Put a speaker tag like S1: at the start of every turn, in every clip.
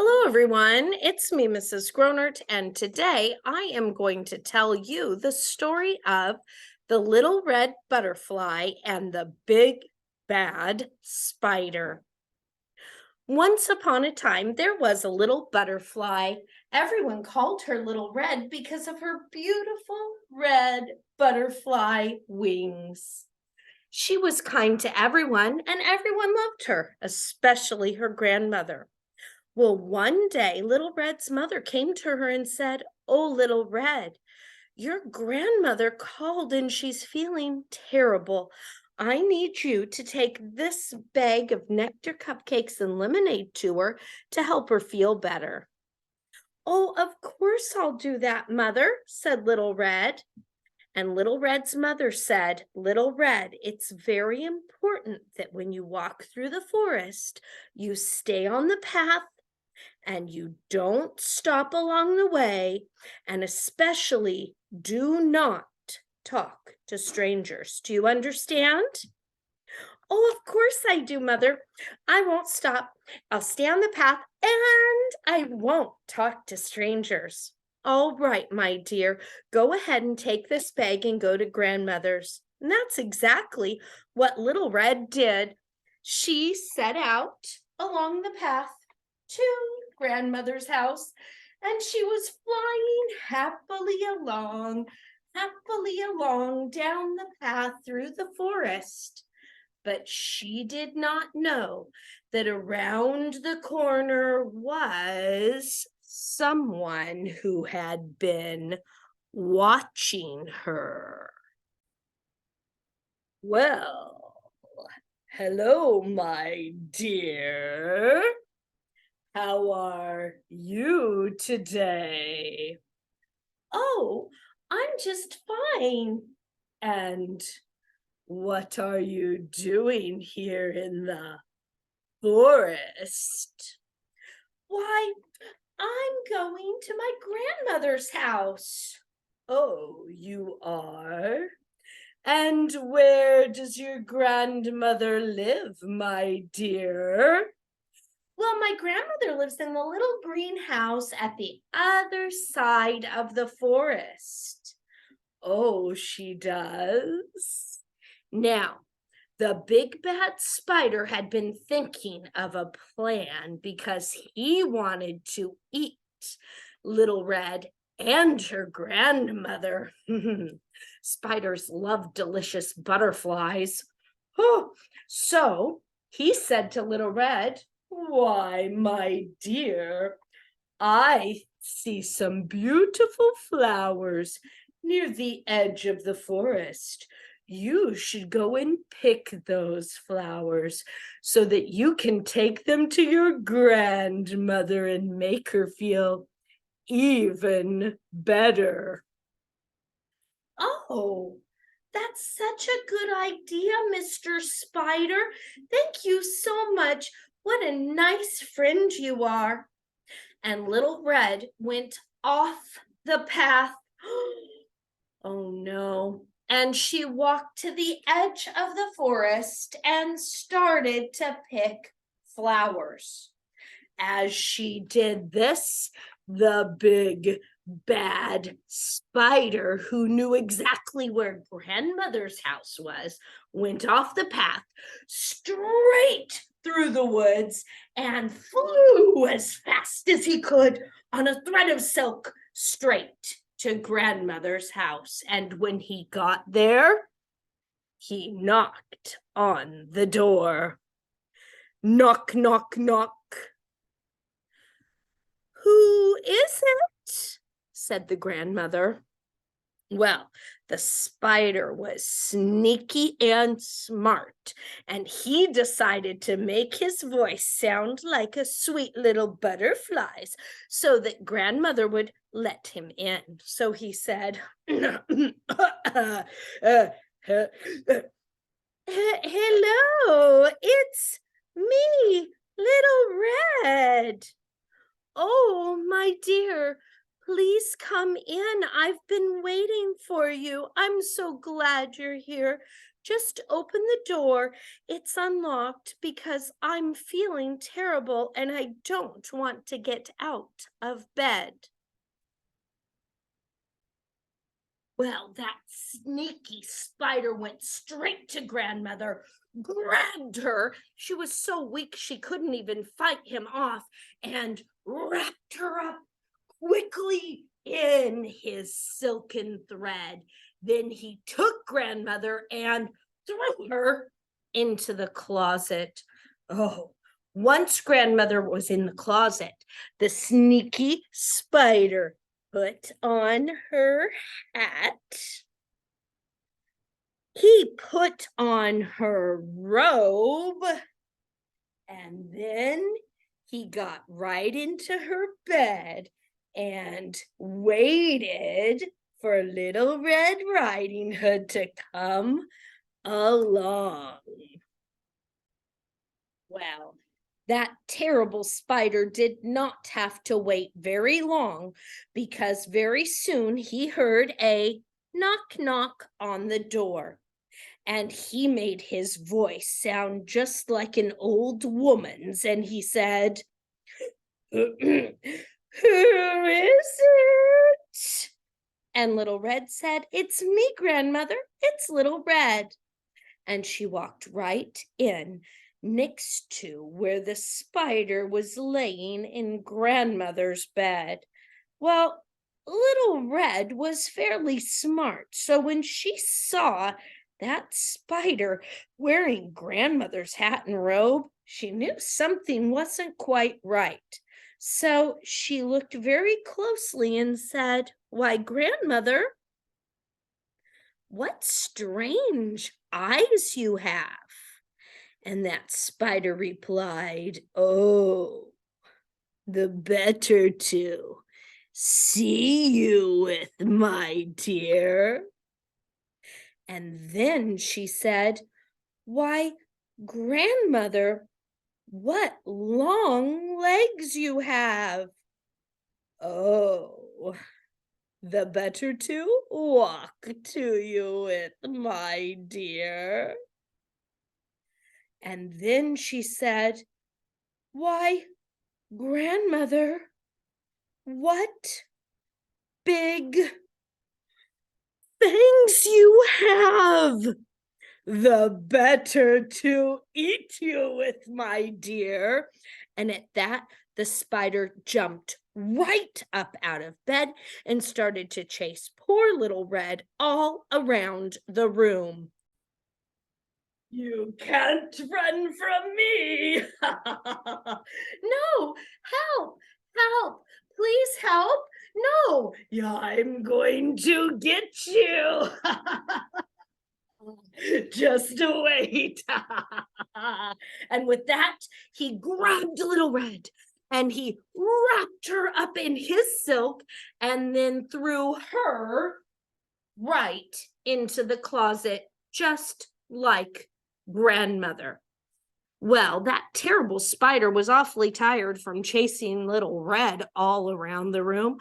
S1: Hello, everyone. It's me, Mrs. Gronert, and today I am going to tell you the story of the little red butterfly and the big bad spider. Once upon a time, there was a little butterfly. Everyone called her Little Red because of her beautiful red butterfly wings. She was kind to everyone, and everyone loved her, especially her grandmother. Well, one day, Little Red's mother came to her and said, "Oh, Little Red, your grandmother called and she's feeling terrible. I need you to take this bag of nectar cupcakes and lemonade to her to help her feel better." "Oh, of course I'll do that, Mother," said Little Red. And Little Red's mother said, "Little Red, it's very important that when you walk through the forest, you stay on the path and you don't stop along the way, and especially do not talk to strangers. Do you understand?" "Oh, of course I do, Mother. I won't stop. I'll stay on the path and I won't talk to strangers." "All right, my dear. Go ahead and take this bag and go to grandmother's." And that's exactly what Little Red did. She set out along the path to grandmother's house, and she was flying happily along down the path through the forest. But she did not know that around the corner was someone who had been watching her. "Well, hello, my dear. How are you today?" "Oh, I'm just fine." "And what are you doing here in the forest?" "Why, I'm going to my grandmother's house." "Oh, you are? And where does your grandmother live, my dear?" "Well, my grandmother lives in the little green house at the other side of the forest." "Oh, she does?" Now, the big bad spider had been thinking of a plan because he wanted to eat Little Red and her grandmother. Spiders love delicious butterflies. Oh, so he said to Little Red, "Why, my dear, I see some beautiful flowers near the edge of the forest. You should go and pick those flowers so that you can take them to your grandmother and make her feel even better." "Oh, that's such a good idea, Mr. Spider. Thank you so much. What a nice friend you are." And Little Red went off the path. Oh no. And she walked to the edge of the forest and started to pick flowers. As she did this, the big bad spider, who knew exactly where grandmother's house was, went off the path straight through the woods and flew as fast as he could on a thread of silk straight to grandmother's house. And when he got there, he knocked on the door. Knock, knock, knock. "Who is it?" said the grandmother. Well, the spider was sneaky and smart, and he decided to make his voice sound like a sweet little butterfly's so that grandmother would let him in. So he said, uh, "Hello, it's me, Little Red." "Oh, my dear, please come in. I've been waiting for you. I'm so glad you're here. Just open the door. It's unlocked because I'm feeling terrible and I don't want to get out of bed." Well, that sneaky spider went straight to grandmother, grabbed her. She was so weak she couldn't even fight him off, and wrapped her up quickly in his silken thread. Then he took grandmother and threw her into the closet. Oh, once grandmother was in the closet, the sneaky spider put on her hat. He put on her robe, and then he got right into her bed and waited for Little Red Riding Hood to come along. Well, that terrible spider did not have to wait very long, because very soon he heard a knock knock on the door, and he made his voice sound just like an old woman's, and he said, "Who is it?" And Little Red said, "It's me, grandmother. It's Little Red." And she walked right in next to where the spider was laying in grandmother's bed. Well, Little Red was fairly smart, so when she saw that spider wearing grandmother's hat and robe, she knew something wasn't quite right. So she looked very closely and said, "Why, grandmother, what strange eyes you have." And that spider replied, "Oh, the better to see you with, my dear." And then she said, "Why, grandmother, what long legs you have." "Oh, the better to walk to you with, my dear." And then she said, "Why, grandmother, what big fangs you have! The better to eat you with, my dear." And at that, the spider jumped right up out of bed and started to chase poor Little Red all around the room. "You can't run from me." "No, help, help, please help. No, yeah, I'm going to get you." "Just wait." And with that, he grabbed Little Red and he wrapped her up in his silk and then threw her right into the closet, just like grandmother. Well, that terrible spider was awfully tired from chasing Little Red all around the room,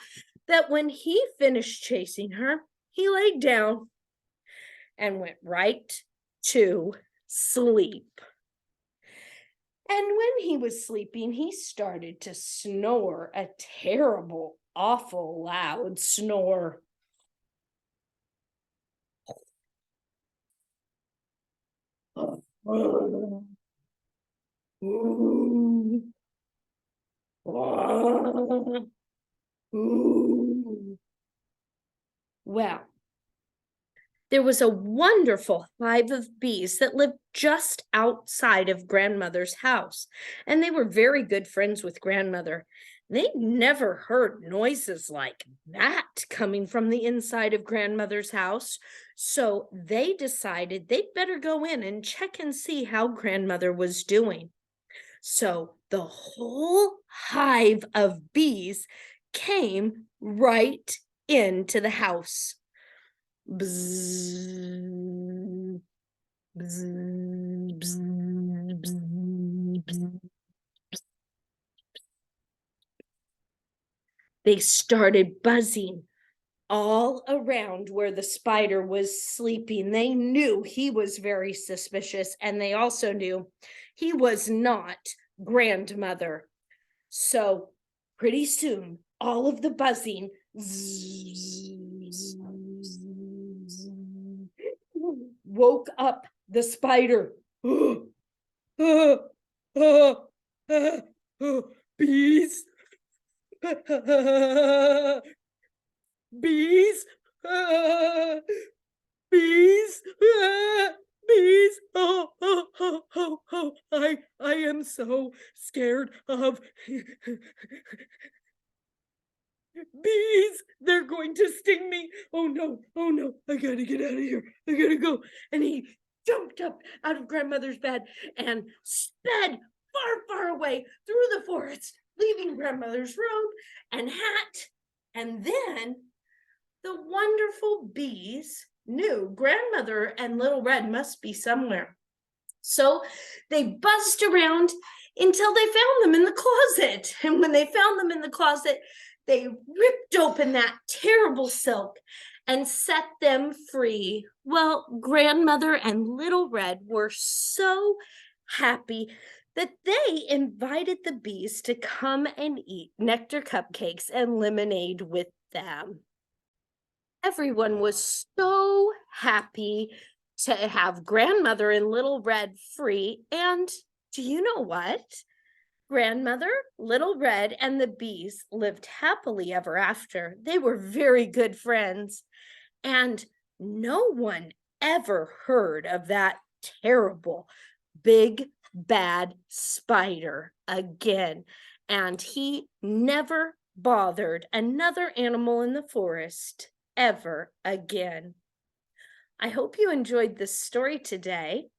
S1: that when he finished chasing her, he laid down and went right to sleep. And when he was sleeping, he started to snore a terrible, awful loud snore. Well, there was a wonderful hive of bees that lived just outside of grandmother's house, and they were very good friends with grandmother. They never heard noises like that coming from the inside of grandmother's house, so they decided they'd better go in and check and see how grandmother was doing. So the whole hive of bees came right into the house. Bzzz, bzzz, bzzz, bzzz, bzzz. They started buzzing all around where the spider was sleeping. They knew he was very suspicious, and they also knew he was not grandmother. So pretty soon, all of the buzzing woke up the spider. Bees. Bees. Bees. Bees. Oh. I am so scared of bees. They're going to sting me. Oh no. I gotta get out of here. I gotta go. And he jumped up out of grandmother's bed and sped far away through the forest, leaving grandmother's robe and hat. And then the wonderful bees knew grandmother and Little Red must be somewhere. So they buzzed around until they found them in the closet. And when they found them in the closet, they ripped open that terrible silk and set them free. Well, grandmother and Little Red were so happy that they invited the bees to come and eat nectar cupcakes and lemonade with them. Everyone was so happy to have grandmother and Little Red free. And do you know what? Grandmother, Little Red, and the bees lived happily ever after. They were very good friends, and no one ever heard of that terrible, big, bad spider again. And he never bothered another animal in the forest ever again. I hope you enjoyed this story today.